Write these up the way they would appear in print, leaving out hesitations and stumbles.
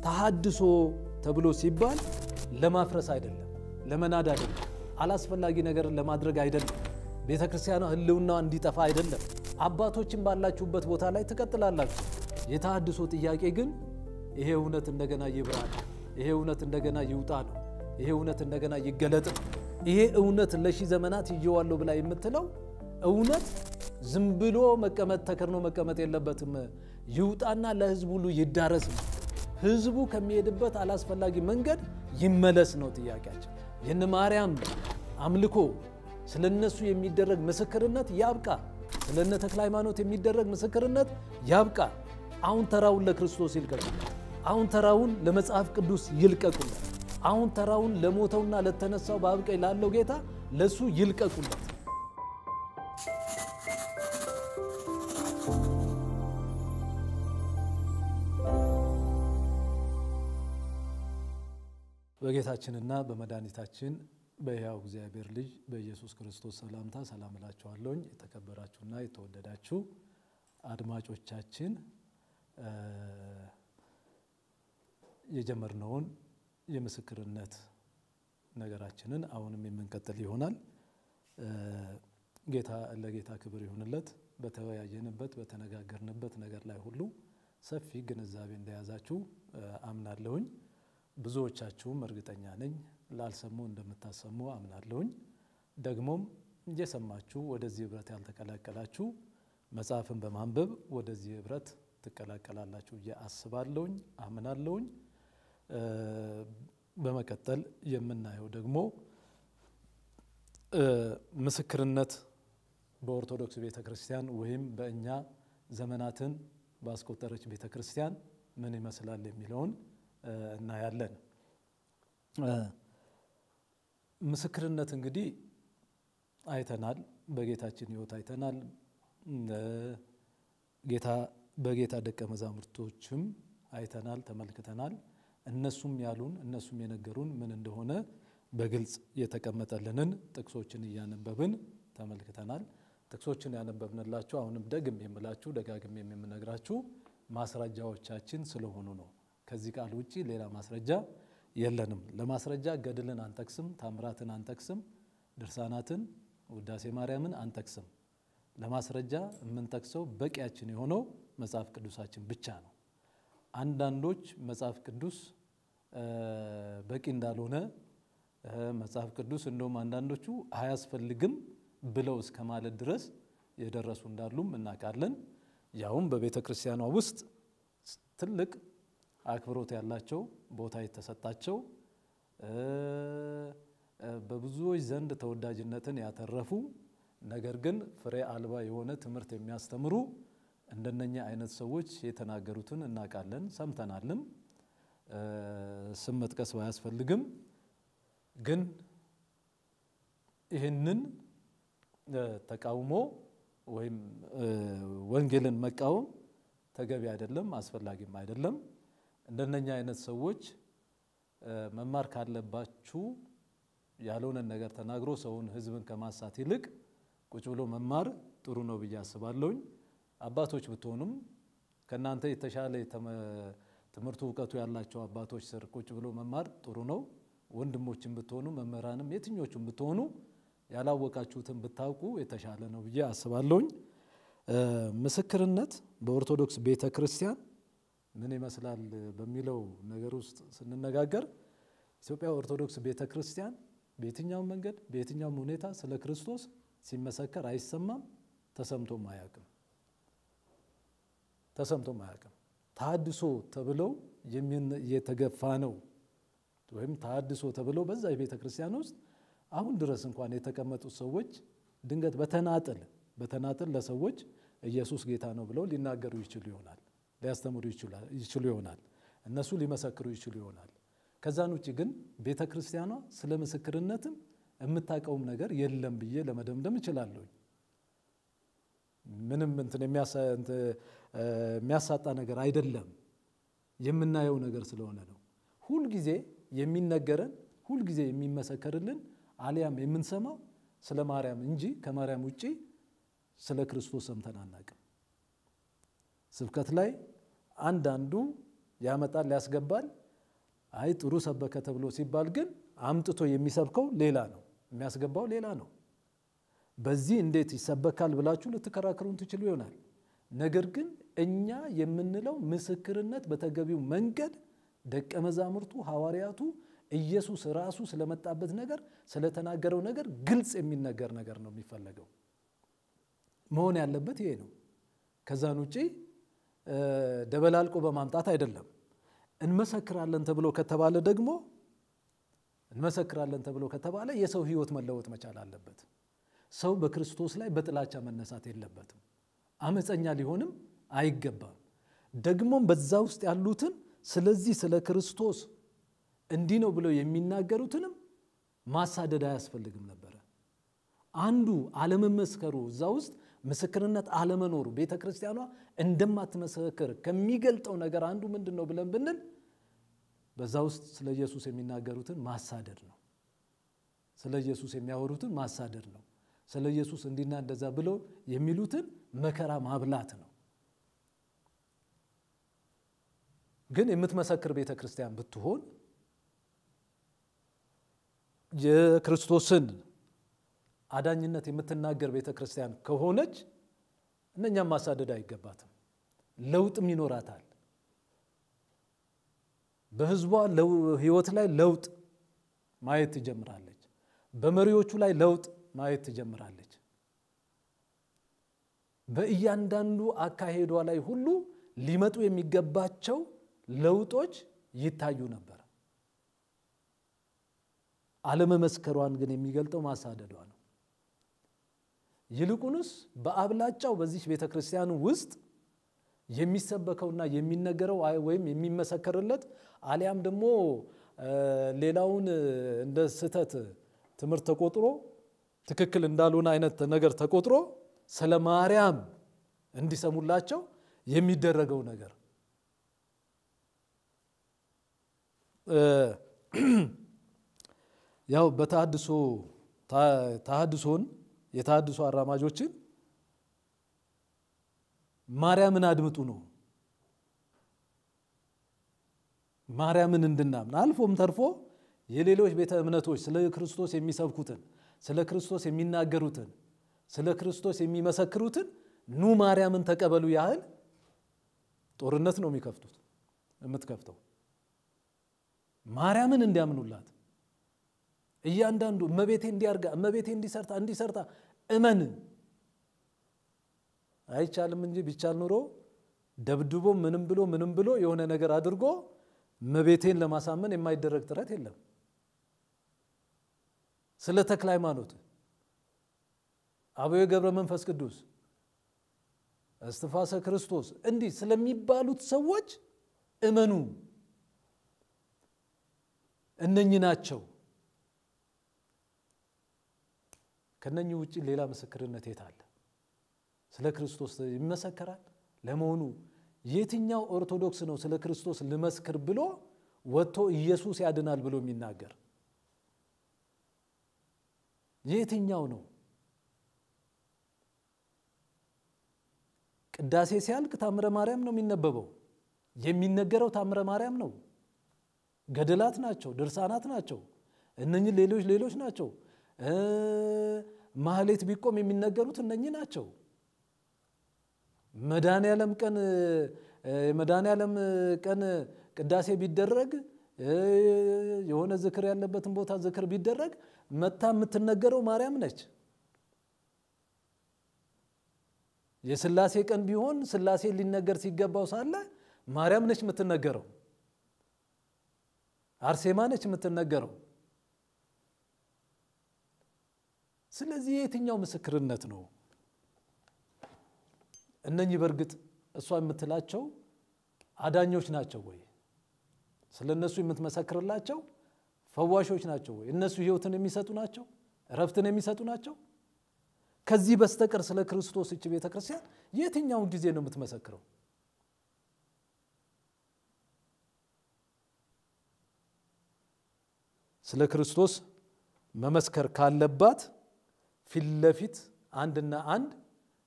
ተሐድሶ ተብሎ ሲባል ለማፍረስ አይደለም ለመናድ አይደለም አላስፈላጊ ነገር ለማድረግ አይደለም ቤተክርስቲያኗ ህልውናዋ እንዲጠፋ አይደለም አባቶችን ባላችሁበት ቦታ ላይ ተቀጥላላችሁ የተሐድሶ ጥያቄ ግን ይሄ እውነት እንደገና ይብራል ይሄ እውነት እንደገና ይውጣ ነው ይሄ እውነት እንደገና ይገለጥ ይሄ እውነት ለሺ ዘመናት ይየዋለው ብላ የምትለው እውነት ዝም ብሎ መቀመጥ ተከርኖ መቀመጥ የለበትም ይውጣና ለህዝቡ ሁሉ ይዳረስ ህዝቡ ከሚሄድበት አላስፈላጊ መንገድ ይመለስ ነው ጥያቄያችን የነ ማርያም አምልኮ ስለነሱ የሚደረግ ምስክርነት ያብቃ ስለነ ተክለ ሃይማኖት የሚደረግ ምስክርነት ያብቃ አሁን ተራውን ለክርስቶስ ይልቀቁለት አሁን ተራውን ለመጽሐፍ ቅዱስ ይልቀቁለት አሁን ተራውን ለሞተውና ለተነሳው በአብቀይ ላለው ጌታ ለሱ ይልቀቁለት በጌታችንና በመድኃኒታችን በሕያው እግዚአብሔር ልጅ በኢየሱስ ክርስቶስ ሰላምታ ሰላም እላችኋለሁ የተከበራችሁና የተወደዳችሁ አድማጮቻችን የጀመርነውን የምስክርነት ነገራችንን አሁንም የምንቀጥል ይሆናል ጌታ ለጌታ ክብር ይሁንለት በተወያየንበት በተነጋገርንበት ነገር ላይ ሁሉ ሰፊ ግንዛቤ እንደያዛችሁ አምናለሁኝ ብዙዎቻችሁም እርግጠኛ ነኝ ላልሰሙ እንደምታሰሙ አምናለሁኝ ደግሞም እየሰማችሁ ወደዚህ ህብረት ያልተቀላቀላችሁ መጽሐፍን በማንበብ ወደዚህ ህብረት ተቀላቀላላችሁ ያስባለሁኝ አምናለሁኝ በመቀጠል የምናየው ደግሞ ምስክርነት በኦርቶዶክስ ቤተክርስቲያን ወይም በእኛ ዘመናትን ባስቆጠረች ቤተክርስቲያን ምን ይመስላል የሚለውን እናያለን ምስክርነት እንግዲህ አይተናል በጌታችን ህይወት አይተናል ጌታ በጌታ ደቀ መዛሙርቶችም አይተናል ተመልክተናል እነሱም ያሉን እነሱም የነገሩን ምን እንደሆነ በግልጽ የተቀመጠልንን ጥቅሶችን ያነበብን ተመልክተናል ጥቅሶችን ያነበብንላችሁ አሁንም ደጋግሜ የምነግራችሁ ማስረጃዎቻችን ስለሆኑ ነው ከዚህ ቃል ውጪ ሌላ ማስረጃ የለንም ለማስረጃ ገድልን አንጠቅስም ታምራትን አንጠቅስም ድርሳናትን ውዳሴ ማርያምን አንጠቅስም ለማስረጃ የምንጠቅሰው በቂያችን የሆነው መጽሐፍ ቅዱሳችን ብቻ ነው አንዳንዶች መጽሐፍ ቅዱስ በቂ እንዳልሆነ መጽሐፍ ቅዱስ እንደውም አንዳንዶቹ አያስፈልግም ብለው እስከማለት ድረስ የደረሱ እንዳሉም እናውቃለን ያውም በቤተክርስቲያኗ ውስጥ ትልቅ አክብሮት ያላቸው ቦታ የተሰጣቸው በብዙዎች ዘንድ ተወዳጅነትን ያተረፉ ነገር ግን ፍሬ አልባ የሆነ ትምህርት የሚያስተምሩ እንደነኛ አይነት ሰዎች የተናገሩትን እናውቃለን ሰምተናልም ስም መጥቀስ ባያስፈልግም ግን ይሄንን ተቃውሞ ወይም ወንጌልን መቃወም ተገቢ አይደለም አስፈላጊም አይደለም እንደነኛ አይነት ሰዎች መማር ካለባችሁ ያለውን ነገር ተናግሮ ሰውን ህዝብን ከማሳት ይልቅ ቁጭ ብሎ መማር ጥሩ ነው ብዬ አስባለሁኝ አባቶች ብትሆኑም ከናንተ የተሻለ ትምህርቱ ዕውቀቱ ያላቸው አባቶች ስር ቁጭ ብሎ መማር ጥሩ ነው ወንድሞችን ብትሆኑ መምህራንም የትኞቹም ብትሆኑ ያላወቃችሁትን ብታውቁ የተሻለ ነው ብዬ አስባለሁኝ ምስክርነት በኦርቶዶክስ ቤተክርስቲያን ምን ይመስላል በሚለው ነገር ውስጥ ስንነጋገር ኢትዮጵያ ኦርቶዶክስ ቤተክርስቲያን በየትኛው መንገድ በየትኛው ሁኔታ ስለ ክርስቶስ ሲመሰከር አይሰማም ተሰምቶም አያውቅም ተሐድሶ ተብለው የተገፋ ነው ወይም ተሐድሶ ተብለው በዛ የቤተክርስቲያን ውስጥ አሁን ድረስ እንኳን የተቀመጡ ሰዎች ድንገት በተናጠል ለሰዎች ኢየሱስ ጌታ ነው ብለው ሊናገሩ ይችሉ ይሆናል ሊያስተምሩ ይችሉ ይሆናል እነሱ ሊመሰክሩ ይችሉ ይሆናል ከዛን ውጪ ግን ቤተክርስቲያኗ ስለ ምስክርነትም የምታቀውም ነገር የለም ብዬ ለመደምደም እችላለሁ ምንም እንትን የሚያሳጣ ነገር አይደለም የምናየው ነገር ስለሆነ ነው ሁሉ ጊዜ የሚነገረን ሁሉ ጊዜ የሚመሰከርልን አሊያም የምንሰማው ስለ ማርያም እንጂ ከማርያም ውጪ ስለ ክርስቶስ ሰምተን አናውቅም ስብከት ላይ አንዳንዱ ያመጣል ያስገባል አይ ጥሩ ሰበከ ተብሎ ሲባል ግን አምጥቶ የሚሰብከው ሌላ ነው የሚያስገባው ሌላ ነው በዚህ እንዴት ይሰበካል ብላችሁ ልትከራከሩን ትችሉ ይሆናል ነገር ግን እኛ የምንለው ምስክርነት በተገቢው መንገድ ደቀ መዛሙርቱ ሐዋርያቱ ኢየሱስ ራሱ ስለመጣበት ነገር ስለተናገረው ነገር ግልጽ የሚነገር ነገር ነው የሚፈልገው መሆን ያለበት ይሄ ነው ከዛን ውጪ ደበላልቆ በማምጣት አይደለም እንመሰክራለን ተብሎ ከተባለ የሰው ህይወት መለወጥ መቻል አለበት ሰው በክርስቶስ ላይ በጥላቻ መነሳት የለበትም አመፀኛ ሊሆንም አይገባም ደግሞም በዛ ውስጥ ያሉትን ስለዚህ ስለ ክርስቶስ እንዲህ ነው ብለው የሚናገሩትንም ማሳደድ አያስፈልግም ነበር አንዱ ዓለመመስከሩ እዛ ውስጥ ምስክርነት አለመኖሩ ቤተክርስቲያኗ እንደማትመሰክር ከሚገልጠው ነገር አንዱ ምንድነው ብለን ብንል በዛ ውስጥ ስለ ኢየሱስ የሚናገሩትን ማሳደድ ነው ስለ ኢየሱስ የሚያወሩትን ማሳደድ ነው ስለ ኢየሱስ እንዲና እንደዛ ብለው የሚሉትን መከራ ማብላት ነው ግን የምትመሰክር ቤተክርስቲያን ብትሆን የክርስቶስን አዳኝነት የምትናገር ቤተክርስቲያን ከሆነች እነኛም ማሳደድ አይገባትም ለውጥም ይኖራታል በህዝቧ ህይወት ላይ ለውጥ ማየት ትጀምራለች በመሪዎቹ ላይ ለውጥ ማየት ትጀምራለች በእያንዳንዱ አካሄዷ ላይ ሁሉ ሊመጡ የሚገባቸው ለውጦች ይታዩ ነበር አለመመስከሯን ግን የሚገልጠው ማሳደዷ ነው ይልቁንስ በአብላጫው በዚህ ቤተክርስቲያን ውስጥ የሚሰበከውና የሚነገረው ወይም የሚመሰከርለት አሊያም ደግሞ ሌላውን እንደ ስተት ትምህርት ተቆጥሮ ትክክል እንዳልሆነ አይነት ነገር ተቆጥሮ ስለ ማርያም እንዲሰሙላቸው የሚደረገው ነገር ያው በተሐድሶን የተሐድሶ አራማጆችን ማርያምን አድምጡ ነው ማርያምን እንድናምን አልፎም ተርፎ የሌሎች ቤተ እምነቶች ስለ ክርስቶስ የሚሰብኩትን ስለ ክርስቶስ የሚናገሩትን ስለ ክርስቶስ የሚመሰክሩትን ኑ ማርያምን ተቀበሉ ያህል ጦርነት ነው የምትከፍተው ማርያምን እንዲያምኑላት እያንዳንዱ እመቤቴ እንዲያርጋ እመቤቴ እንዲሰርታ እመን አይቻልም እንጂ ቢቻል ኑሮ ደብድቦ ምንም ብሎ የሆነ ነገር አድርጎ እመቤቴን ለማሳመን የማይደረግ ጥረት የለም ስለ ተክለ ሃይማኖት አቡነ ገብረ መንፈስ ቅዱስ እስትፋሰ ክርስቶስ እንዲህ ስለሚባሉት ሰዎች እመኑ እነኚህ ናቸው ከነኚህ ውጪ ሌላ ምስክርነት የታለ ስለ ክርስቶስ ይመሰከራል ለመሆኑ የትኛው ኦርቶዶክስ ነው ስለ ክርስቶስ ልመስክር ብሎ ወጥቶ ኢየሱስ ያድናል ብሎ የሚናገር የትኛው ነው ቅዳሴ ሲያልቅ ታምረ ማርያም ነው የሚነበበው የሚነገረው ታምረ ማርያም ነው ገድላት ናቸው ድርሳናት ናቸው እነኚህ ሌሎች ናቸው ማህሌት ቢቆም የሚነገሩት እነኚህ ናቸው መድኃኔዓለም ቀን ቅዳሴ ቢደረግ የሆነ ዝክር ያለበትን ቦታ ዝክር ቢደረግ መታ የምትነገረው ማርያም ነች የሥላሴ ቀን ቢሆን ሥላሴ ሊነገር ሲገባው ሳለ ማርያም ነች የምትነገረው አርሴማ ነች የምትነገረው ስለዚህ የትኛው ምስክርነት ነው እነኚህ በርግጥ እሷ የምትላቸው አዳኞች ናቸው ወይ ስለነሱ የምትመሰክርላቸው ፈዋሾች ናቸው ወይ እነሱ ህይወትን የሚሰጡ ናቸው ረፍትን የሚሰጡ ናቸው ከዚህ በስተቀር ስለ ክርስቶስ እቺ ቤተክርስቲያን የትኛው ጊዜ ነው የምትመሰክረው ስለ ክርስቶስ መመስከር ካለባት ፊትለፊት አንድና አንድ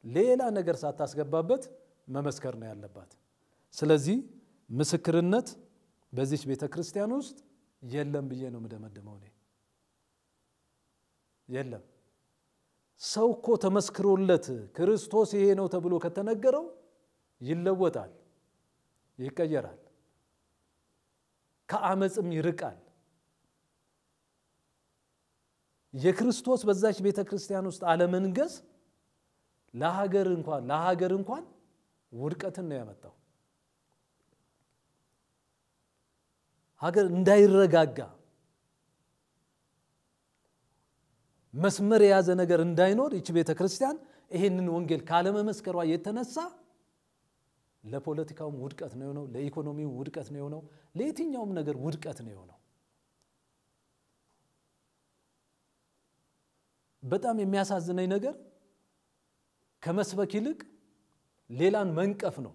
ሌላ ነገር ሳታስገባበት መመስከር ነው ያለባት ስለዚህ ምስክርነት በዚህ ቤተክርስቲያን ውስጥ የለም ብዬ ነው መደመደመው እኔ የለም ሰው እኮ ተመስክሮለት ክርስቶስ ይሄ ነው ተብሎ ከተነገረው ይለወጣል ይቀየራል ከአመጽም ይርቃል የክርስቶስ በዛች ቤተክርስቲያን ውስጥ አለመንገስ ለሀገር እንኳን ውድቀትን ነው ያመጣው ሀገር እንዳይረጋጋ መስመር የያዘ ነገር እንዳይኖር እቺ ቤተክርስቲያን ይሄንን ወንጌል ካለመመስከሯ የተነሳ ለፖለቲካውም ውድቀት ነው የሆነው ለኢኮኖሚው ውድቀት ነው የሆነው ለየትኛውም ነገር ውድቀት ነው የሆነው በጣም የሚያሳዝነኝ ነገር ከመስበክ ይልቅ ሌላን መንቀፍ ነው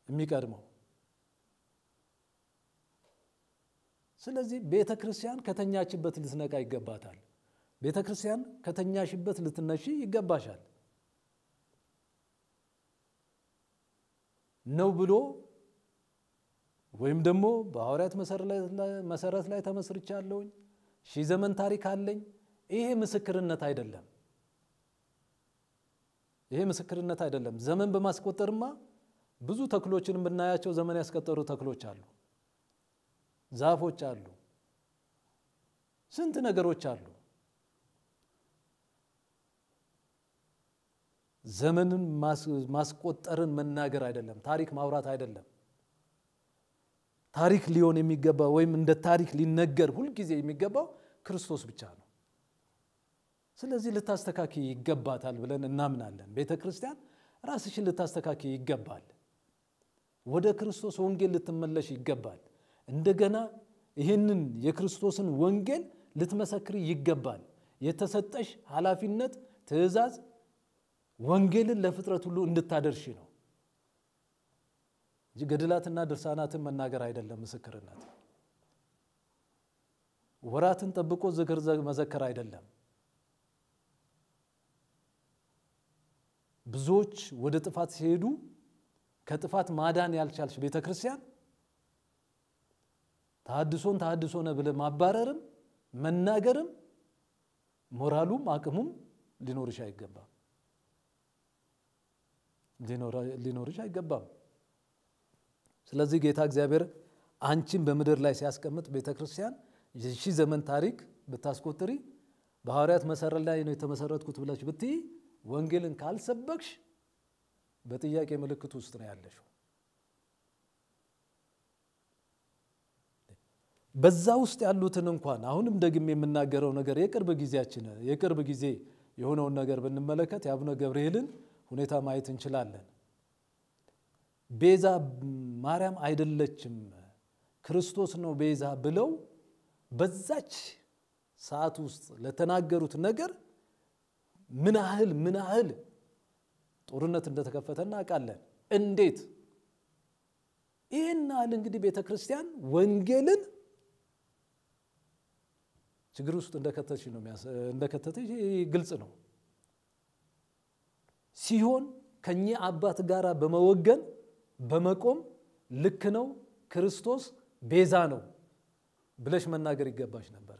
የሚቀድመው ስለዚህ ቤተክርስቲያን ከተኛችበት ልትነቃ ይገባታል ቤተክርስቲያን ከተኛሽበት ልትነሺ ይገባሻል ነው ብሎ ወይም ደግሞ በሐዋርያት መሰረት ላይ ተመስርቻለሁ ሺህ ዘመን ታሪክ አለኝ ይሄ ምስክርነት አይደለም ዘመን በማስቆጠርማ ብዙ ተክሎችን ብናያቸው ዘመን ያስቆጠሩ ተክሎች አሉ ዛፎች አሉ ስንት ነገሮች አሉ ዘመንን ማስቆጠርን መናገር አይደለም ታሪክ ማውራት አይደለም ታሪክ ሊሆን የሚገባው ወይም እንደ ታሪክ ሊነገር ሁሉ ጊዜ የሚገባው ክርስቶስ ብቻ ነው ስለዚህ ልታስተካኪ ይገባታል ብለን እናምናለን ቤተክርስቲያን ራስሽን ልታስተካኪ ይገባል ወደ ክርስቶስ ወንጌል ልትመለሽ ይገባል እንደገና ይሄንን የክርስቶስን ወንጌል ልትመሰክሪ ይገባል የተሰጠሽ ኃላፊነት ትእዛዝ ወንጌልን ለፍጥረት ሁሉ እንድታደርሺ ነው ገድላትና ድርሳናትን መናገር አይደለም ምስክርነት ወራትን ጠብቆ ዝክር መዘከር አይደለም ብዙዎች ወደ ጥፋት ሲሄዱ ከጥፋት ማዳን ያልቻልሽ ቤተክርስቲያን ተሐድሶነ ብለ ማባረርም መናገርም ሞራሉም አቅሙም ሊኖርሽ አይገባም ስለዚህ ጌታ እግዚአብሔር አንቺን በመድር ላይ ሲያስቀምጥ ቤተክርስቲያን የሺህ ዘመን ታሪክ ብታስቆጥሪ በሐዋርያት መሰረት ላይ ነው የተመሰረትኩት ብለሽ ብትይ ወንጌልን ካልሰበክሽ በጥያቄ ምልክት ውስጥ ነው ያለሽው በዛ ውስጥ ያሉትን እንኳን አሁንም ደግሜ የምናገረው ነገር የቅርብ ጊዜ የሆነውን ነገር ብንመለከት ያብነ ገብርኤልን ሁኔታ ማየት እንችላለን ቤዛ ማርያም አይደለችም ክርስቶስ ነው ቤዛ ብለው በዛች ሰዓት ውስጥ ለተናገሩት ነገር ምን ያህል ጦርነት እንደተከፈተና አቃለን እንዴት ይሄናል እንግዲህ ቤተክርስቲያን ወንጌልን ችግር ውስጥ እንደከተተሽ ግልጽ ነው ሲሆን ከኛ አባት ጋራ በመወገን በመቆም ልክ ነው ክርስቶስ ቤዛ ነው ብለሽ መናገር ይገባሽ ነበር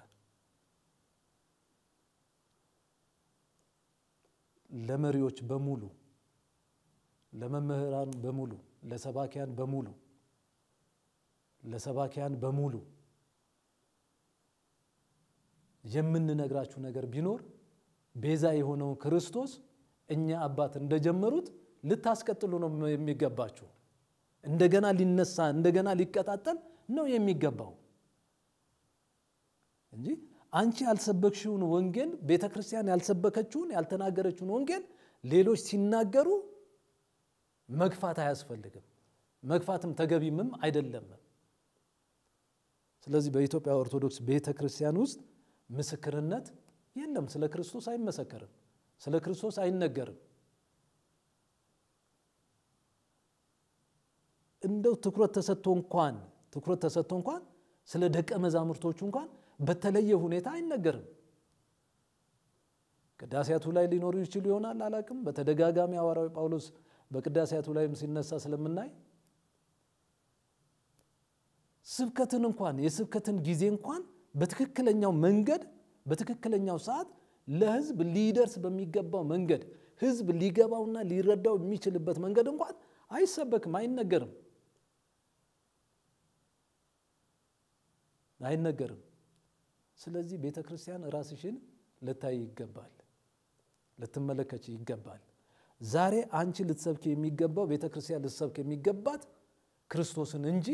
ለመሪዎች በሙሉ ለመምህራን በሙሉ ለሰባኪያን በሙሉ የምንነግራችሁ ነገር ቢኖር ቤዛ የሆነው ክርስቶስ እኛ አባት እንደጀመሩት ልታስቀጥሉ ነው የሚገባችሁ እንደገና ሊነሳ እንደገና ሊቀጣጠል ነው የሚገባው እንጂ አንቺ ያልሰበክሽውን ወንጌል ቤተክርስቲያን ያልሰበከችውን ያልተናገረችውን ወንጌል ሌሎች ሲናገሩ መግፋት አያስፈልግም መግፋትም ተገቢምም አይደለም ስለዚህ በኢትዮጵያ ኦርቶዶክስ ቤተክርስቲያን ውስጥ ምስክርነት የለም ስለ ክርስቶስ አይመሰከርም ስለ ክርስቶስ አይነገርም እንደው ትኩረት ተሰጥቶ እንኳን ስለ ደቀ መዛሙርቶቹ እንኳን በተለየ ሁኔታ አይነገርም ቅዳሴያቱ ላይ ሊኖሩ ይችላል ይሆናል አላቅም በተደጋጋሚ ሐዋርያው ጳውሎስ በቅዳሴያቱ ላይም ሲነሳ ስለምናይ ስብከትን እንኳን የስብከትን ጊዜ እንኳን በትክክለኛው መንገድ በትክክለኛው ሰዓት ለህዝብ ሊደርስ በሚገባው መንገድ ህዝብ ሊገባውና ሊረዳው የሚችልበት መንገድ እንኳን አይሰበክም አይነገርም ስለዚህ ቤተክርስቲያን ራስሽን ልታይ ይገባል ልትመለከች ይገባል ዛሬ አንቺ ልትሰብክ የሚገባው ቤተክርስቲያን ልትሰብክ የሚገባት ክርስቶስን እንጂ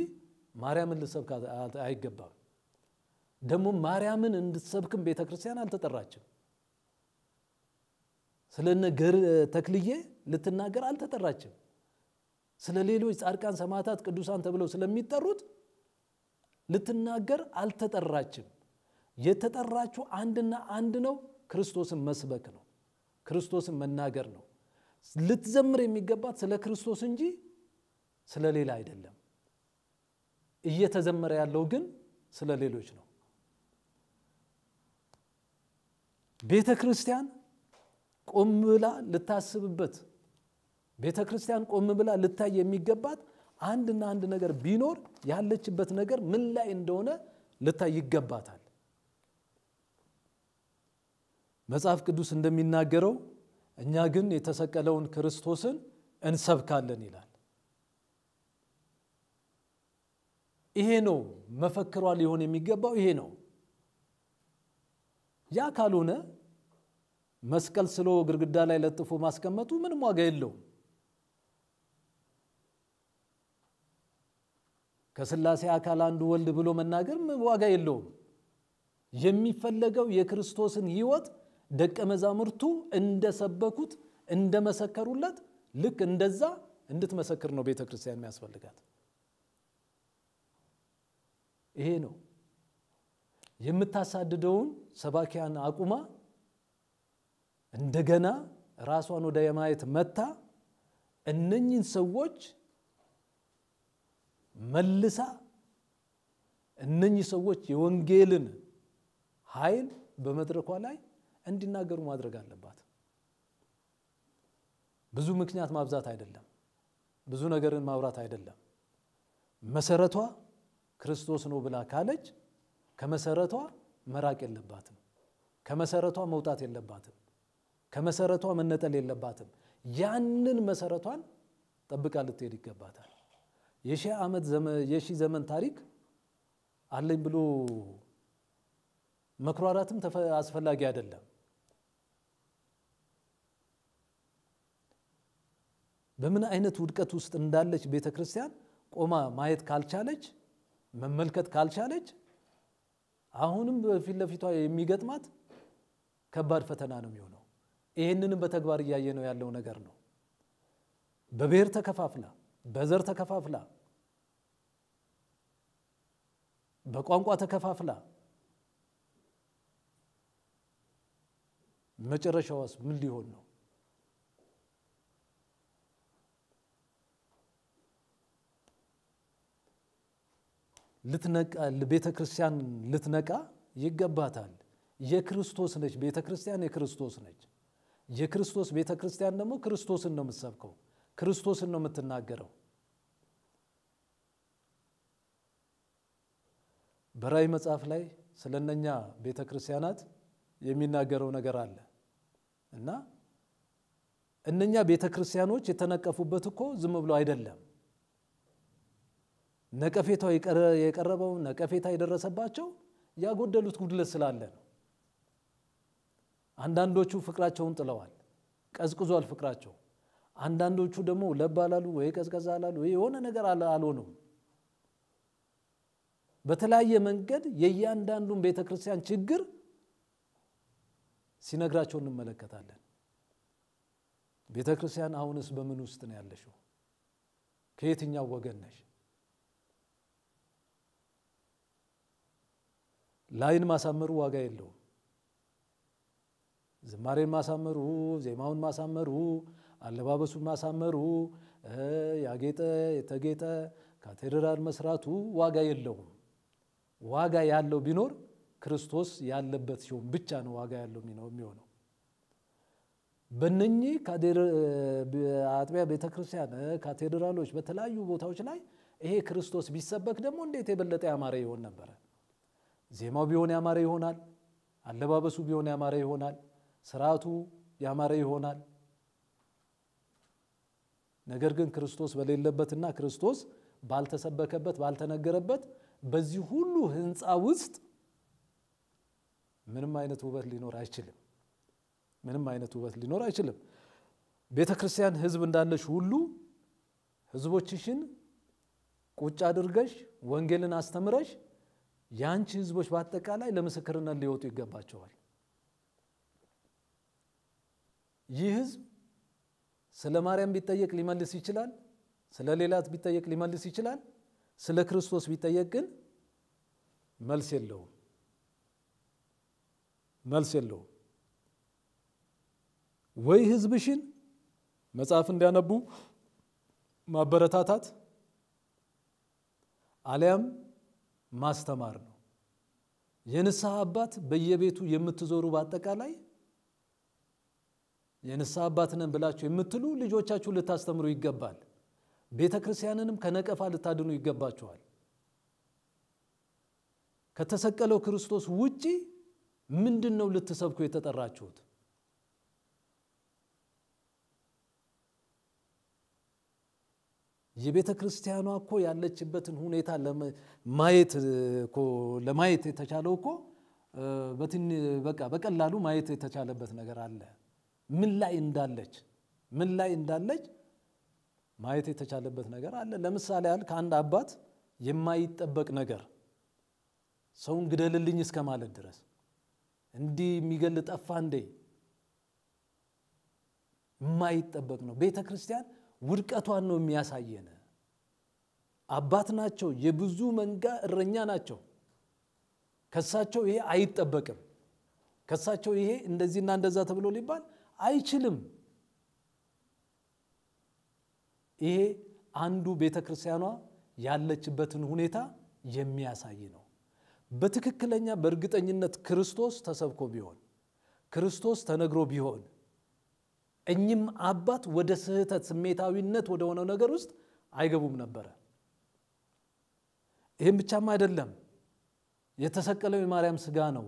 ማርያምን ልትሰብክ አይገባም ደግሞ ማርያምን እንድትሰብክም ቤተክርስቲያን አልተጠራችም ስለነ ተክልዬ ልትናገር አልተጠራችም ስለሌሎች ጻድቃን ሰማዕታት ቅዱሳን ተብለው ስለሚጠሩት ልትናገር አልተጠራችም የተጠራችው አንድና አንድ ነው ክርስቶስን መስበክ ነው ክርስቶስን መናገር ነው ልትዘምር የሚገባት ስለ ክርስቶስ እንጂ ስለ ሌላ አይደለም እየተዘመረ ያለው ግን ስለ ሌሎች ነው ቤተክርስቲያን ቆም ብላ ልታስብበት ቤተክርስቲያን ቆም ብላ ልታይ የሚገባት አንድና አንድ ነገር ቢኖር ያለችበት ነገር ምን ላይ እንደሆነ ልታይ ይገባታል መጽሐፍ ቅዱስ እንደሚናገረው እኛ ግን የተሰቀለውን ክርስቶስን እንሰብካለን ይላል ይሄ ነው መፈክሯ ሊሆን የሚገባው ይሄ ነው ያ ካልሆነ መስቀል ስሎ ግርግዳ ላይ ለጥፎ ማስቀመጡ ምንም ዋጋ የለውም ከስላሴ አካል አንዱ ወልድ ብሎ መናገር ዋጋ የለውም የሚፈለገው የክርስቶስን ሕይወት ደቀ መዛሙርቱ እንደሰበኩት እንደመሰከሩለት ልክ እንደዛ እንድትመሰክር ነው ቤተክርስቲያን የሚያስፈልጋት ይሄ ነው የምታሳድደውን ሰባኪያን አቁማ እንደገና ራሷን ወደ የማየት መታ እነኚህን ሰዎች መልሳ እነኚህ ሰዎች የወንጌልን ኃይል በመድረኳ ላይ እንዲናገሩ ማድረግ አለባት ብዙ ምክንያት ማብዛት አይደለም ብዙ ነገርን ማውራት አይደለም መሰረቷ ክርስቶስ ነው ብላ ካለች ከመሰረቷ መራቅ የለባትም ከመሰረቷ መውጣት የለባትም ከመሰረቷ መነጠል የለባትም ያንን መሰረቷን ጠብቃ ልትሄድ ይገባታል የሺህ ዘመን ታሪክ አለኝ ብሎ መክሯራትም አስፈላጊ አይደለም በምን አይነት ውድቀት ውስጥ እንዳለች ቤተክርስቲያን ቆማ ማየት ካልቻለች መመልከት ካልቻለች አሁንም በፊት ለፊቷ የሚገጥማት ከባድ ፈተና ነው የሚሆነው ይሄንንም በተግባር ያየነው ያለው ነገር ነው በብሔር ተከፋፍላ በዘር ተከፋፍላ በቋንቋ ተከፋፍላ መጨረሻውስ ምን ሊሆን ነው ልትነቃ ለቤተክርስቲያን ልትነቃ ይገባታል የክርስቶስ ነች ቤተክርስቲያን የክርስቶስ ነች የክርስቶስ ቤተክርስቲያን ደግሞ ክርስቶስን ነው የምትሰብከው ክርስቶስን ነው የምትናገረው በራእይ መጽሐፍ ላይ ስለነኛ ቤተክርስቲያናት የሚናገረው ነገር አለ እና እነኛ ቤተክርስቲያኖች የተነቀፉበት እኮ ዝም ብሎ አይደለም ነቀፌታው የቀረበው ነቀፌታ የደረሰባቸው ያጎደሉት ጉድለት ስላለ ነው አንዳንዶቹ ፍቅራቸውን ጥለዋል ቀዝቅዟል ፍቅራቸው አንዳንዶቹ ደግሞ ለባላሉ ወይ ቀዝቀዛላሉ ወይ የሆነ ነገር አልሆነም በተለያየ መንገድ የያንዳንዱን ቤተክርስቲያን ችግር ሲነግራቸው እንመለከታለን ቤተክርስቲያን አሁንስ በምን ውስጥ ነው ያለሽው ከየትኛው ወገን ነሽ ላይን ማሳመሩ ዋጋ የለውም ዝማሬን ማሳመሩ ዜማውን ማሳመሩ አለባበሱን ማሳመሩ ያጌጠ የተጌጠ ካቴድራል መስራቱ ዋጋ የለውም ዋጋ ያለው ቢኖር ክርስቶስ ያለበት ሲሆን ብቻ ነው ዋጋ ያለው የሚሆነው በእነኚህ አጥቢያ ቤተክርስቲያን ካቴድራሎች በተለያዩ ቦታዎች ላይ ይሄ ክርስቶስ ቢሰበክ ደግሞ እንዴት የበለጠ ያማረ ይሆን ነበር። ዜማው ቢሆን ያማረ ይሆናል፣ አለባበሱ ቢሆን ያማረ ይሆናል፣ ስርዓቱ ያማረ ይሆናል። ነገር ግን ክርስቶስ በሌለበትና ክርስቶስ ባልተሰበከበት ባልተነገረበት በዚህ ሁሉ ህንጻ ውስጥ ምንም አይነት ውበት ሊኖር አይችልም። ምንም አይነት ውበት ሊኖር አይችልም። ቤተክርስቲያን ህዝብ እንዳለሽ ሁሉ ህዝቦችሽን ቁጭ አድርገሽ ወንጌልን አስተምረሽ ያንቺ ህዝቦች በአጠቃላይ ለምስክርነት ሊወጡ ይገባቸዋል። ይህ ህዝብ ስለ ማርያም ቢጠየቅ ሊመልስ ይችላል፣ ስለ ሌላት ቢጠየቅ ሊመልስ ይችላል። ስለ ክርስቶስ ቢጠየቅ ግን መልስ የለውም። መልስ የለውም። ወይ ህዝብሽን መጽሐፍ እንዲያነቡ ማበረታታት አሊያም ማስተማር ነው። የንስሐ አባት በየቤቱ የምትዞሩ በአጠቃላይ የንስሐ አባት ነን ብላችሁ የምትሉ ልጆቻችሁ ልታስተምሩ ይገባል። ቤተክርስቲያንንም ከነቀፋ ልታድኑ ይገባችኋል። ከተሰቀለው ክርስቶስ ውጪ ምንድነው ልትሰብኩ የተጠራችሁት? የቤተክርስቲያኗ እኮ ያለችበትን ሁኔታ ለማየት የተቻለው እኮ በቀላሉ ማየት የተቻለበት ነገር አለ። ምን ላይ እንዳለች ማየት የተቻለበት ነገር አለ። ለምሳሌ ያህል ከአንድ አባት የማይጠበቅ ነገር ሰውን ግደልልኝ እስከ ማለት ድረስ እንዲህ የሚገል ጠፋ እንዴ? የማይጠበቅ ነው። ቤተክርስቲያን ውድቀቷን ነው የሚያሳየን። አባት ናቸው፣ የብዙ መንጋ እረኛ ናቸው። ከሳቸው ይሄ አይጠበቅም። ከሳቸው ይሄ እንደዚህና እንደዛ ተብሎ ሊባል አይችልም። ይሄ አንዱ ቤተክርስቲያኗ ያለችበትን ሁኔታ የሚያሳይ ነው። በትክክለኛ በእርግጠኝነት ክርስቶስ ተሰብኮ ቢሆን ክርስቶስ ተነግሮ ቢሆን እኚህም አባት ወደ ስህተት ስሜታዊነት ወደ ሆነው ነገር ውስጥ አይገቡም ነበር። ይሄም ብቻም አይደለም። የተሰቀለው የማርያም ስጋ ነው፣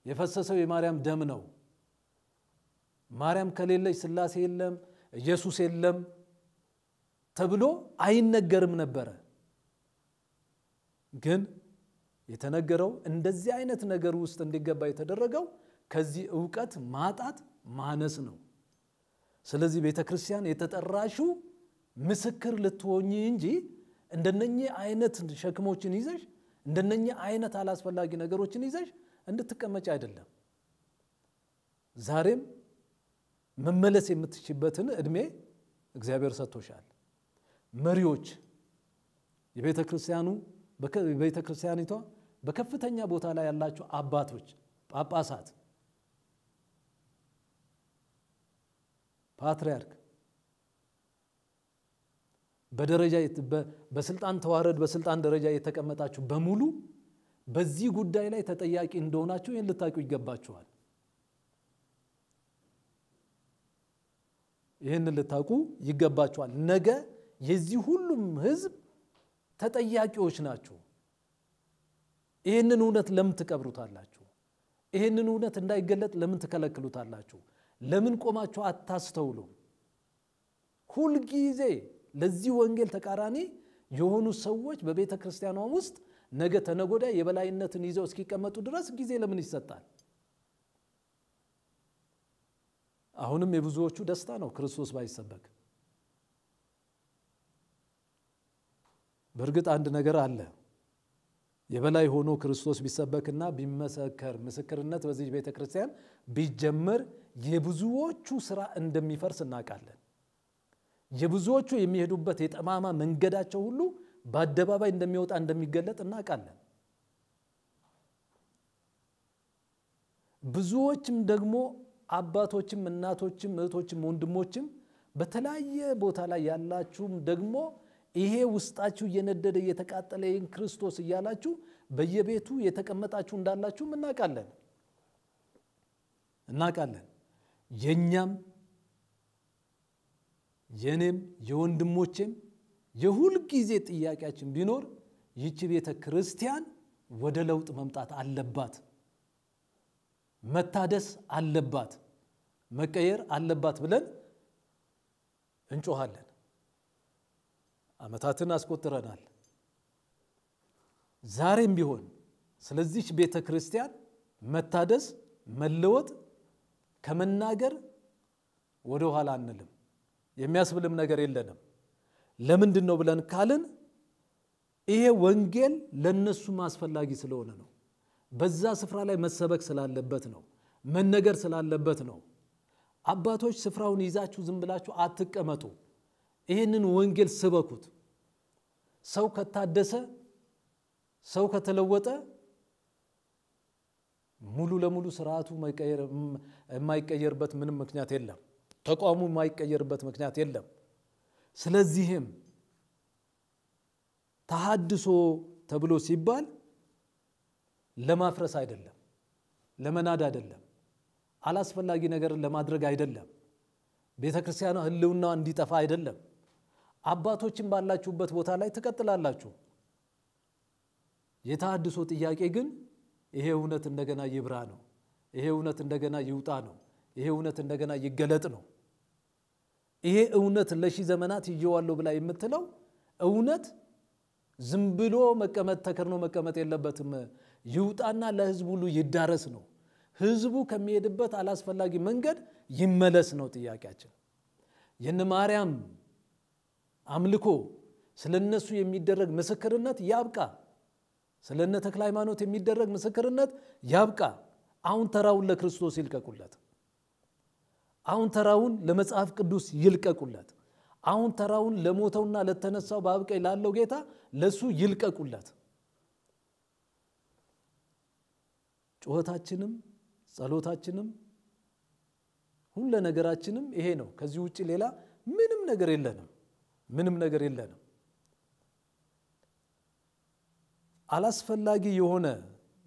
የፈሰሰው የማርያም ደም ነው። ማርያም ከሌለች ሥላሴ የለም፣ ኢየሱስ የለም ተብሎ አይነገርም ነበር። ግን የተነገረው እንደዚህ አይነት ነገር ውስጥ እንዲገባ የተደረገው ከዚህ ዕውቀት ማጣት ማነስ ነው። ስለዚህ ቤተክርስቲያን የተጠራሹ ምስክር ልትሆኚ እንጂ እንደነኚህ አይነት ሸክሞችን ይዘሽ እንደነኚህ አይነት አላስፈላጊ ነገሮችን ይዘሽ እንድትቀመጭ አይደለም። ዛሬም መመለስ የምትችይበትን እድሜ እግዚአብሔር ሰጥቶሻል። መሪዎች የቤተክርስቲያኒቷ በከፍተኛ ቦታ ላይ ያላችሁ አባቶች፣ ጳጳሳት፣ ፓትርያርክ በደረጃ በስልጣን ተዋረድ በስልጣን ደረጃ የተቀመጣችሁ በሙሉ በዚህ ጉዳይ ላይ ተጠያቂ እንደሆናችሁ ይህን ልታውቁ ይገባችኋል። ይህን ልታውቁ ይገባችኋል። ነገ የዚህ ሁሉም ህዝብ ተጠያቂዎች ናችሁ። ይህንን እውነት ለምን ትቀብሩታላችሁ? ይህንን እውነት እንዳይገለጥ ለምን ትከለክሉታላችሁ? ለምን ቆማችሁ አታስተውሉም? ሁሉ ጊዜ ለዚህ ወንጌል ተቃራኒ የሆኑ ሰዎች በቤተክርስቲያኗ ውስጥ ነገ ተነጎዳ የበላይነትን ይዘው እስኪቀመጡ ድረስ ጊዜ ለምን ይሰጣል? አሁንም የብዙዎቹ ደስታ ነው ክርስቶስ ባይሰበክ። በእርግጥ አንድ ነገር አለ። የበላይ ሆኖ ክርስቶስ ቢሰበክና ቢመሰከር ምስክርነት በዚህ ቤተክርስቲያን ቢጀመር የብዙዎቹ ስራ እንደሚፈርስ እናውቃለን። የብዙዎቹ የሚሄዱበት የጠማማ መንገዳቸው ሁሉ በአደባባይ እንደሚወጣ እንደሚገለጥ እናውቃለን። ብዙዎችም ደግሞ አባቶችም እናቶችም እህቶችም ወንድሞችም በተለያየ ቦታ ላይ ያላችሁም ደግሞ ይሄ ውስጣችሁ እየነደደ እየተቃጠለ ይህን ክርስቶስ እያላችሁ በየቤቱ የተቀመጣችሁ እንዳላችሁ እናውቃለን። የኛም የኔም የወንድሞቼም የሁል ጊዜ ጥያቄያችን ቢኖር ይህች ቤተ ክርስቲያን ወደ ለውጥ መምጣት አለባት፣ መታደስ አለባት፣ መቀየር አለባት ብለን እንጮሃለን። አመታትን አስቆጥረናል። ዛሬም ቢሆን ስለዚህ ቤተ ክርስቲያን መታደስ መለወጥ ከመናገር ወደ ኋላ አንልም። የሚያስብልም ነገር የለንም። ለምንድነው ብለን ካልን ይሄ ወንጌል ለነሱ ማስፈላጊ ስለሆነ ነው። በዛ ስፍራ ላይ መሰበክ ስላለበት ነው። መነገር ስላለበት ነው። አባቶች ስፍራውን ይዛችሁ ዝም ብላችሁ አትቀመጡ። ይሄንን ወንጌል ስበኩት። ሰው ከታደሰ ሰው ከተለወጠ ሙሉ ለሙሉ ስርዓቱ የማይቀየርበት ምንም ምክንያት የለም። ተቋሙ የማይቀየርበት ምክንያት የለም። ስለዚህም ተሐድሶ ተብሎ ሲባል ለማፍረስ አይደለም፣ ለመናድ አይደለም፣ አላስፈላጊ ነገር ለማድረግ አይደለም፣ ቤተክርስቲያኗ ህልውናዋ እንዲጠፋ አይደለም። አባቶችን ባላችሁበት ቦታ ላይ ትቀጥላላችሁ። የተሐድሶ ጥያቄ ግን ይሄ እውነት እንደገና ይብራ ነው። ይሄ እውነት እንደገና ይውጣ ነው። ይሄ እውነት እንደገና ይገለጥ ነው። ይሄ እውነት ለሺህ ዘመናት ይየዋለው ብላ የምትለው እውነት ዝም ብሎ መቀመጥ ተከርኖ መቀመጥ የለበትም። ይውጣና ለህዝቡ ሁሉ ይዳረስ ነው። ህዝቡ ከሚሄድበት አላስፈላጊ መንገድ ይመለስ ነው ጥያቄያችን። የነ ማርያም አምልኮ ስለነሱ የሚደረግ ምስክርነት ያብቃ። ስለነ ተክለ ሃይማኖት የሚደረግ ምስክርነት ያብቃ። አሁን ተራውን ለክርስቶስ ይልቀቁለት። አሁን ተራውን ለመጽሐፍ ቅዱስ ይልቀቁለት። አሁን ተራውን ለሞተውና ለተነሳው በአብቀይ ላለው ጌታ ለሱ ይልቀቁለት። ጩኸታችንም ጸሎታችንም ሁሉ ነገራችንም ይሄ ነው። ከዚህ ውጪ ሌላ ምንም ነገር የለንም። ምንም ነገር የለንም። አላስፈላጊ የሆነ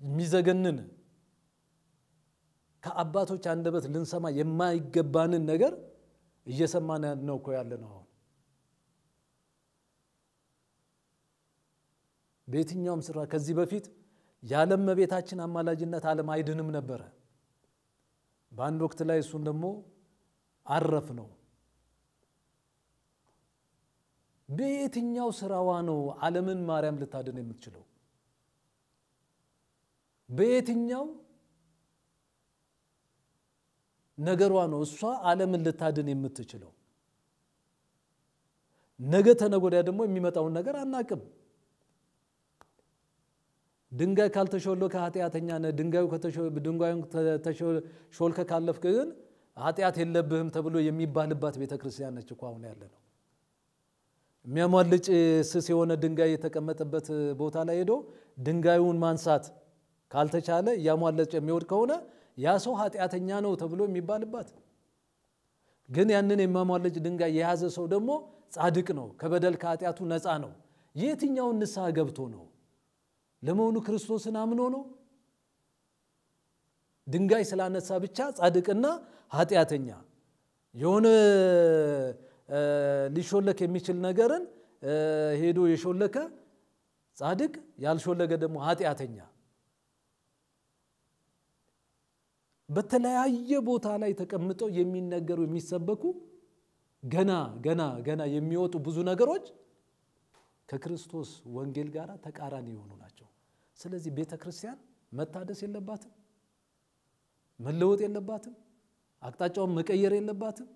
የሚዘገንን ከአባቶች አንደበት ልንሰማ የማይገባንን ነገር እየሰማን ነው እኮ ያለነው። አሁን በየትኛውም ስራ ከዚህ በፊት የዓለም መቤታችን አማላጅነት ዓለም አይድንም ነበር። በአንድ ወቅት ላይ እሱን ደግሞ አረፍ ነው። በየትኛው ስራዋ ነው ዓለምን ማርያም ልታድን የምትችለው? በየትኛው ነገሯ ነው እሷ ዓለምን ልታድን የምትችለው? ነገ ተነጎዳ ደግሞ የሚመጣውን ነገር አናቅም። ድንጋይ ካልተሾለከ ኃጢያተኛ ነህ፣ ድንጋዩን ተሾልከ ካለፍክ ግን ኃጢያት የለብህም ተብሎ የሚባልባት ቤተክርስቲያን ነች እኮ አሁን ያለነው። የሚያሟልጭ ስስ የሆነ ድንጋይ የተቀመጠበት ቦታ ላይ ሄዶ ድንጋዩን ማንሳት ካልተቻለ ያሟለጭ የሚወድቅ ከሆነ ያ ሰው ኃጢያተኛ ነው ተብሎ የሚባልባት። ግን ያንን የማሟለጭ ድንጋይ የያዘ ሰው ደግሞ ጻድቅ ነው፣ ከበደል ከኃጢያቱ ነፃ ነው። የትኛው ንስሐ ገብቶ ነው? ለመሆኑ ክርስቶስን አምኖ ነው? ድንጋይ ስላነሳ ብቻ ጻድቅና ኃጢያተኛ የሆነ ሊሾለክ የሚችል ነገርን ሄዶ የሾለከ ጻድቅ፣ ያልሾለከ ደግሞ ኃጢያተኛ። በተለያየ ቦታ ላይ ተቀምጠው የሚነገሩ የሚሰበኩ ገና የሚወጡ ብዙ ነገሮች ከክርስቶስ ወንጌል ጋር ተቃራኒ የሆኑ ናቸው። ስለዚህ ቤተክርስቲያን መታደስ የለባትም፣ መለወጥ የለባትም፣ አቅጣጫውን መቀየር የለባትም።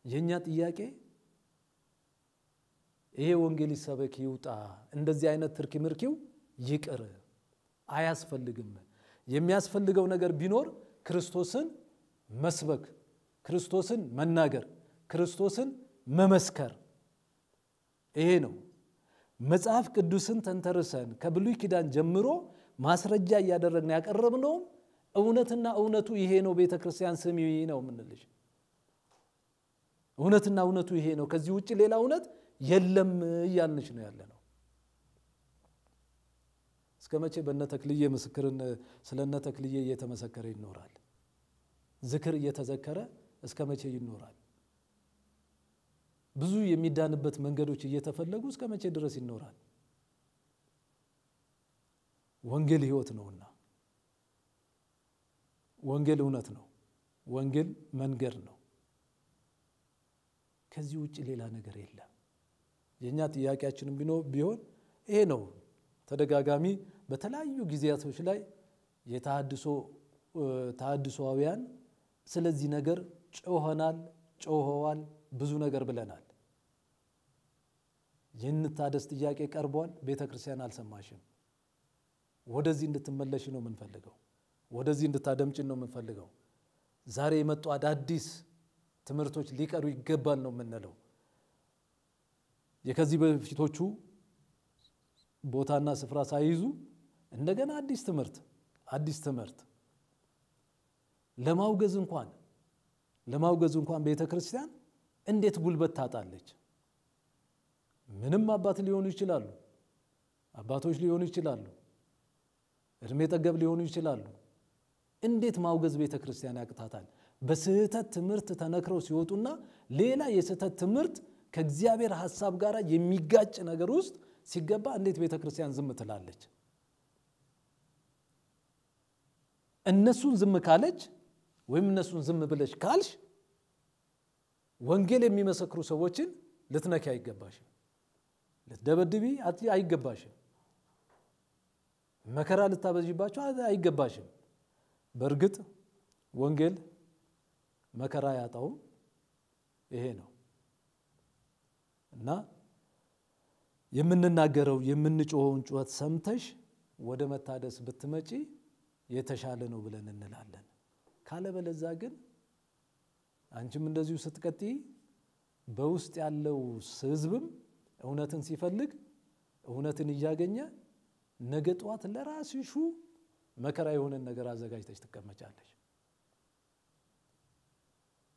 የኛ ጥያቄ ይሄ ወንጌል ይሰበክ ይውጣ፣ እንደዚህ አይነት ትርኪ ምርኪው ይቅር፣ አያስፈልግም። የሚያስፈልገው ነገር ቢኖር ክርስቶስን መስበክ፣ ክርስቶስን መናገር፣ ክርስቶስን መመስከር። ይሄ ነው። መጽሐፍ ቅዱስን ተንተርሰን ከብሉይ ኪዳን ጀምሮ ማስረጃ ያደረግን ያቀረብነው እውነትና እውነቱ ይሄ ነው። ቤተክርስቲያን ስም ይሄ ነው ምንልሽ። እውነትና እውነቱ ይሄ ነው፣ ከዚህ ውጪ ሌላ እውነት የለም እያልንሽ ነው ያለነው። እስከመቼ በእነተክልዬ ምስክርን ስለነተክልዬ እየተመሰከረ ይኖራል? ዝክር እየተዘከረ እስከ መቼ ይኖራል? ብዙ የሚዳንበት መንገዶች እየተፈለጉ እስከ መቼ ድረስ ይኖራል? ወንጌል ሕይወት ነውና፣ ወንጌል እውነት ነው፣ ወንጌል መንገድ ነው። ከዚህ ውጪ ሌላ ነገር የለም። የኛ ጥያቄያችንም ቢሆን ይሄ ነው። ተደጋጋሚ በተለያዩ ጊዜያቶች ላይ ተሐድሶአውያን ስለዚህ ነገር ጮኸዋል፣ ብዙ ነገር ብለናል። የንታደስ ጥያቄ ቀርቧል። ቤተክርስቲያን አልሰማሽም። ወደዚህ እንድትመለሽ ነው የምንፈልገው። ወደዚህ እንድታደምጭ ነው የምንፈልገው። ዛሬ የመጡ አዳዲስ ትምህርቶች ሊቀሩ ይገባል ነው የምንለው። የከዚህ በፊቶቹ ቦታና ስፍራ ሳይዙ እንደገና አዲስ ትምህርት ለማውገዝ እንኳን ቤተክርስቲያን እንዴት ጉልበት ታጣለች? ምንም አባቶች ሊሆኑ ይችላሉ፣ እድሜ ጠገብ ሊሆኑ ይችላሉ። እንዴት ማውገዝ ቤተክርስቲያን ያቅታታል? በስህተት ትምህርት ተነክረው ሲወጡና ሌላ የስህተት ትምህርት ከእግዚአብሔር ሐሳብ ጋር የሚጋጭ ነገር ውስጥ ሲገባ እንዴት ቤተክርስቲያን ዝም ትላለች? እነሱን ዝም ካለች ወይም እነሱን ዝም ብለሽ ካልሽ ወንጌል የሚመሰክሩ ሰዎችን ልትነኪ አይገባሽም፣ ልትደበድቢ አይገባሽም፣ መከራ ልታበዥባቸው አይገባሽም። በእርግጥ ወንጌል መከራ ያጣውም ይሄ ነው እና የምንናገረው የምንጮኸውን ጩኸት ሰምተሽ ወደ መታደስ ብትመጪ የተሻለ ነው ብለን እንላለን። ካለበለዚያ ግን አንቺም እንደዚሁ ስትቀጥይ በውስጥ ያለው ሕዝብም እውነትን ሲፈልግ እውነትን እያገኘ ነገ ጧት ለራስሽ መከራ የሆነ ነገር አዘጋጅተሽ ትቀመጫለሽ።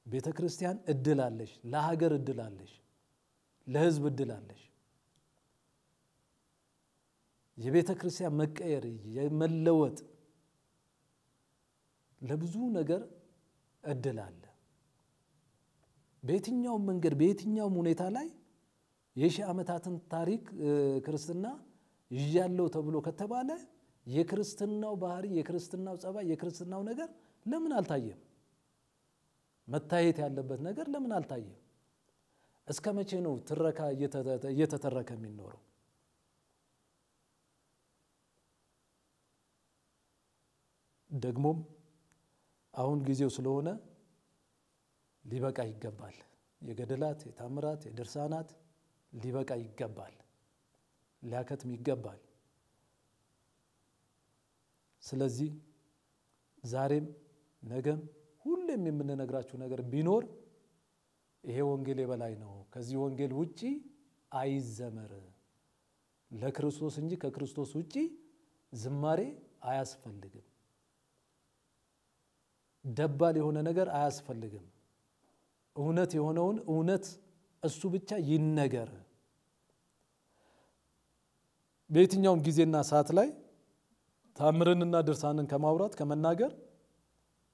ቤተክርስቲያን እድል አለሽ፣ ለሀገር እድል አለሽ፣ ለሕዝብ እድል አለሽ። የቤተክርስቲያን መቀየር የመለወጥ ለብዙ ነገር እድል አለ። በየትኛው መንገድ በየትኛው ሁኔታ ላይ የሺህ ዓመታትን ታሪክ ክርስትና ይያለው ተብሎ ከተባለ የክርስትናው ባህሪ፣ የክርስትናው ጸባይ፣ የክርስትናው ነገር ለምን አልታየም? መታየት ያለበት ነገር ለምን አልታየም? እስከ መቼ ነው ትረካ እየተተረከ የሚኖረው? ደግሞም አሁን ጊዜው ስለሆነ ሊበቃ ይገባል። የገድላት፣ የታምራት፣ የድርሳናት ሊበቃ ይገባል፣ ሊያከትም ይገባል። ስለዚህ ዛሬም ነገም ሁሌም የምንነግራችሁ ነገር ቢኖር ይሄ ወንጌል የበላይ ነው። ከዚህ ወንጌል ውጪ አይዘመር። ለክርስቶስ እንጂ ከክርስቶስ ውጪ ዝማሬ አያስፈልግም። ደባል የሆነ ነገር አያስፈልግም። እውነት የሆነውን እውነት እሱ ብቻ ይነገር። በየትኛውም ጊዜና ሰዓት ላይ ታምርንና ድርሳንን ከማውራት ከመናገር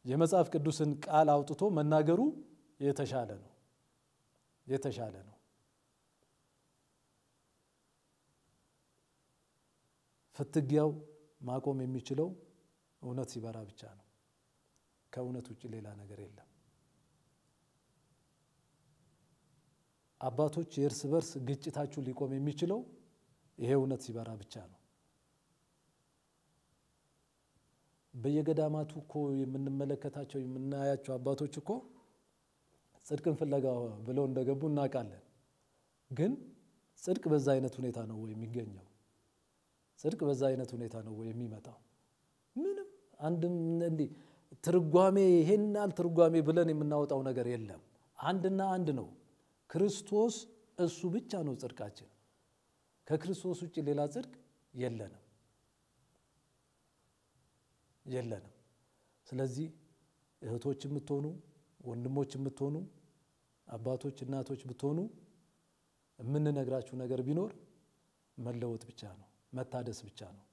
የመጽሐፍ ቅዱስን ቃል አውጥቶ መናገሩ የተሻለ ነው። ፍትጊያው ማቆም የሚችለው እውነት ሲበራ ብቻ ነው። ከእውነት ውጪ ሌላ ነገር የለም። አባቶች የእርስ በርስ ግጭታችሁ ሊቆም የሚችለው ይሄ እውነት ሲበራ ብቻ ነው። በየገዳማቱ እኮ የምንመለከታቸው የምናያቸው አባቶች እኮ ጽድቅን ፍለጋ ብለው እንደገቡ እናውቃለን። ግን ጽድቅ በዛ አይነት ሁኔታ ነው ወይ የሚገኘው? ጽድቅ በዛ አይነት ሁኔታ ነው ወይ የሚመጣው? ምንም አንድም እንዴ ትርጓሜ ይሄናል ትርጓሜ ብለን የምናወጣው ነገር የለም። አንድና አንድ ነው ክርስቶስ። እሱ ብቻ ነው ጽድቃችን። ከክርስቶስ ውጪ ሌላ ጽድቅ የለንም። ስለዚህ እህቶች የምትሆኑ ወንድሞች የምትሆኑ አባቶች እናቶች ብትሆኑ የምንነግራችሁ ነገር ቢኖር መለወጥ ብቻ ነው፣ መታደስ ብቻ ነው።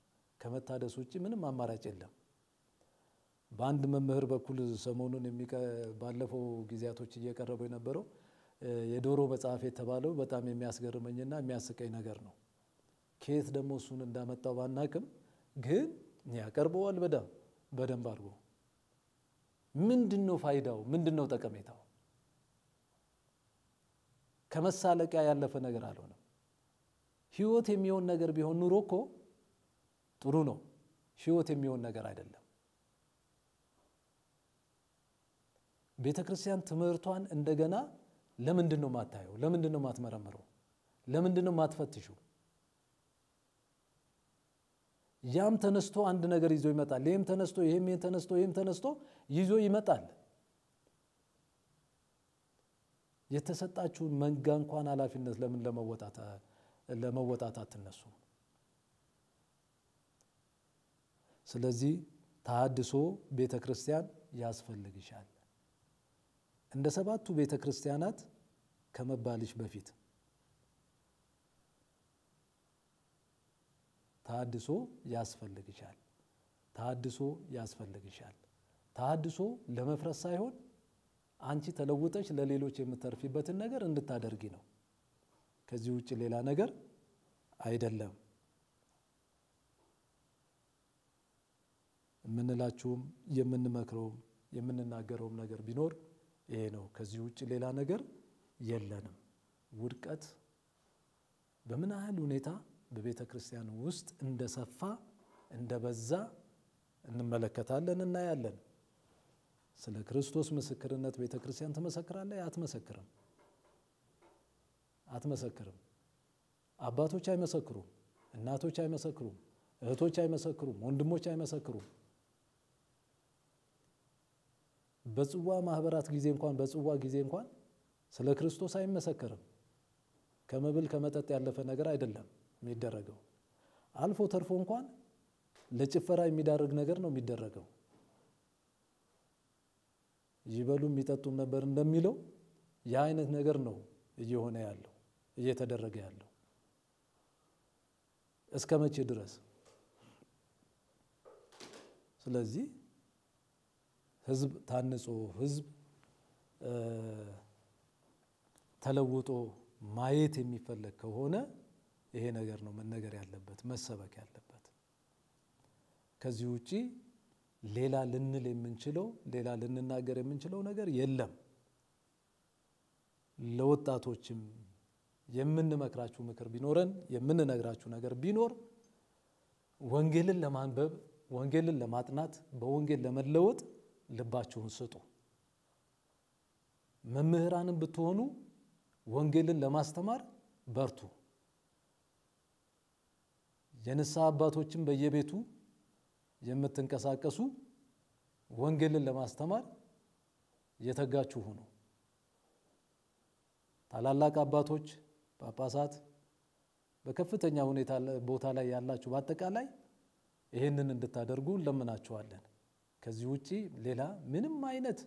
ከመታደስ ውጪ ምንም አማራጭ የለም። በአንድ መምህር በኩል ሰሞኑን ባለፈው ጊዜያቶች እየቀረበው የነበረው የዶሮ መጽሐፍ የተባለው በጣም የሚያስገርመኝና የሚያስቀኝ ነገር ነው። ከየት ደግሞ እሱን እንዳመጣው ባናቅም ግን ያቀርበዋል በደንብ አድርጎ። ምንድነው ፋይዳው? ምንድነው ጠቀሜታው? ከመሳለቂያ ያለፈ ነገር አልሆነም። ህይወት የሚሆን ነገር ቢሆን ኑሮ እኮ ጥሩ ነው። ህይወት የሚሆን ነገር አይደለም። ቤተክርስቲያን ትምህርቷን እንደገና ለምንድነው ማታየው? ለምንድነው ማትመረምረው? ለምንድነው ማትፈትሽው? ያም ተነስቶ አንድ ነገር ይዞ ይመጣል። ይሄም ተነስቶ ይሄም ተነስቶ ይዞ ይመጣል። የተሰጣችሁን መንጋ እንኳን ኃላፊነት ለምን ለመወጣት አትነሱ? ስለዚህ ተሐድሶ ቤተክርስቲያን ያስፈልግሻል። እንደ ሰባቱ ቤተክርስቲያናት ከመባልሽ በፊት ተሐድሶ ያስፈልግሻል። ተሐድሶ ለመፍረስ ሳይሆን አንቺ ተለውጠሽ ለሌሎች የምትተርፊበትን ነገር እንድታደርጊ ነው። ከዚህ ውጪ ሌላ ነገር አይደለም። የምንላችሁም የምንመክረውም የምንናገረውም ነገር ቢኖር ይሄ ነው። ከዚህ ውጪ ሌላ ነገር የለንም። ውድቀት በምን ያህል ሁኔታ በቤተ ክርስቲያን ውስጥ እንደሰፋ እንደበዛ እንመለከታለን፣ እናያለን። ስለ ክርስቶስ ምስክርነት ቤተ ክርስቲያን ትመሰክራለች? አትመሰክርም። አባቶች አይመሰክሩም፣ እናቶች አይመሰክሩም፣ እህቶች አይመሰክሩም፣ ወንድሞች አይመሰክሩም። በጽዋ ማህበራት ጊዜ እንኳን ስለ ክርስቶስ አይመሰክርም። ከመብል ከመጠጥ ያለፈ ነገር አይደለም የሚደረገው። አልፎ ተርፎ እንኳን ለጭፈራ የሚዳርግ ነገር ነው የሚደረገው። ይበሉም ይጠጡም ነበር እንደሚለው ያ አይነት ነገር ነው እየሆነ ያለው እየተደረገ ያለው። እስከ መቼ ድረስ? ስለዚህ ህዝብ ታንጾ ህዝብ ተለውጦ ማየት የሚፈልግ ከሆነ ይሄ ነገር ነው መነገር ያለበት፣ መሰበክ ያለበት። ከዚህ ውጪ ሌላ ልንል የምንችለው ሌላ ልንናገር የምንችለው ነገር የለም። ለወጣቶችም የምንመክራችሁ ምክር ቢኖረን የምንነግራችሁ ነገር ቢኖር ወንጌልን ለማንበብ ወንጌልን ለማጥናት በወንጌል ለመለወጥ ልባችሁን ስጡ። መምህራንም ብትሆኑ ወንጌልን ለማስተማር በርቱ። የንስሐ አባቶችም በየቤቱ የምትንቀሳቀሱ ወንጌልን ለማስተማር የተጋችሁ ሁኑ። ታላላቅ አባቶች፣ ጳጳሳት፣ በከፍተኛ ሁኔታ ቦታ ላይ ያላችሁ በአጠቃላይ ይሄንን እንድታደርጉ ለምናችኋለን። ከዚህ ውጪ ሌላ ምንም አይነት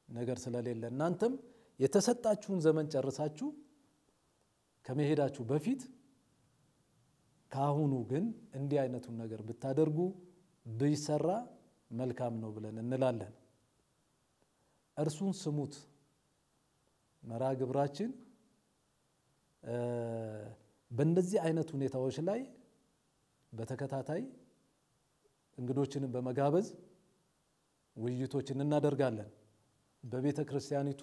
ነገር ስለሌለ እናንተም የተሰጣችሁን ዘመን ጨርሳችሁ ከመሄዳችሁ በፊት ካሁኑ ግን እንዲህ አይነቱን ነገር ብታደርጉ ቢሰራ መልካም ነው ብለን እንላለን። እርሱን ስሙት መርሃ ግብራችን በእንደዚህ አይነት ሁኔታዎች ላይ በተከታታይ እንግዶችን በመጋበዝ ውይይቶችን እናደርጋለን። በቤተ ክርስቲያኒቱ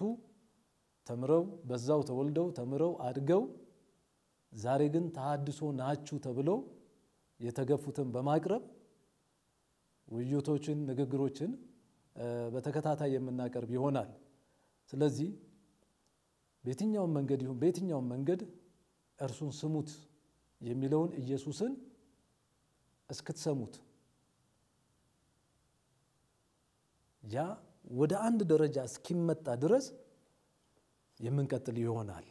ተምረው በዛው ተወልደው ተምረው አድገው ዛሬ ግን ተሐድሶ ናችሁ ተብለው የተገፉትን በማቅረብ ውይይቶችን ንግግሮችን በተከታታይ የምናቀርብ ይሆናል። ስለዚህ በየትኛውም መንገድ ይሁን በየትኛውም መንገድ እርሱን ስሙት የሚለውን ኢየሱስን እስክትሰሙት ያ ወደ አንድ ደረጃ እስኪመጣ ድረስ የምንቀጥል ይሆናል።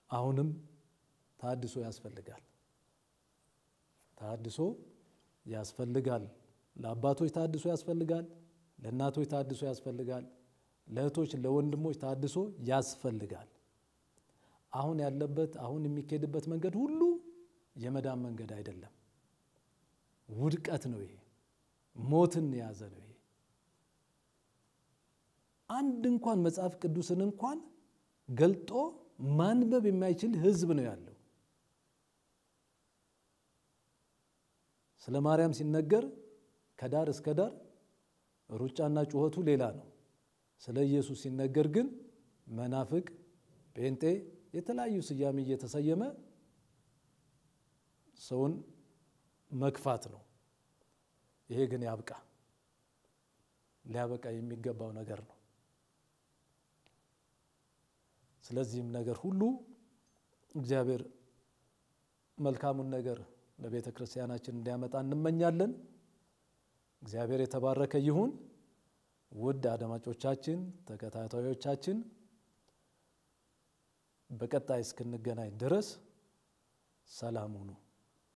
አሁንም ተሐድሶ ያስፈልጋል። ለአባቶች ተሐድሶ ያስፈልጋል፣ ለእናቶች ተሐድሶ ያስፈልጋል፣ ለእህቶች ለወንድሞች ተሐድሶ ያስፈልጋል። አሁን የሚኬድበት መንገድ ሁሉ የመዳን መንገድ አይደለም፣ ውድቀት ነው። ይሄ ሞትን ያዘ ነው። ይሄ አንድ እንኳን መጽሐፍ ቅዱስን እንኳን ገልጦ ማንበብ የማይችል ህዝብ ነው ያለው። ስለ ማርያም ሲነገር ከዳር እስከ ዳር ሩጫና ጩኸቱ ሌላ ነው። ስለ ኢየሱስ ሲነገር ግን መናፍቅ፣ ጴንጤ የተለያዩ ስያሜ እየተሰየመ ሰውን መክፋት ነው። ይሄ ግን ያብቃ፣ ሊያበቃ የሚገባው ነገር ነው። ስለዚህም ነገር ሁሉ እግዚአብሔር መልካሙን ነገር ለቤተ ክርስቲያናችን እንዲያመጣ እንመኛለን። እግዚአብሔር የተባረከ ይሁን። ውድ አድማጮቻችን፣ ተከታታዮቻችን በቀጣይ እስክንገናኝ ድረስ ሰላም ሁኑ።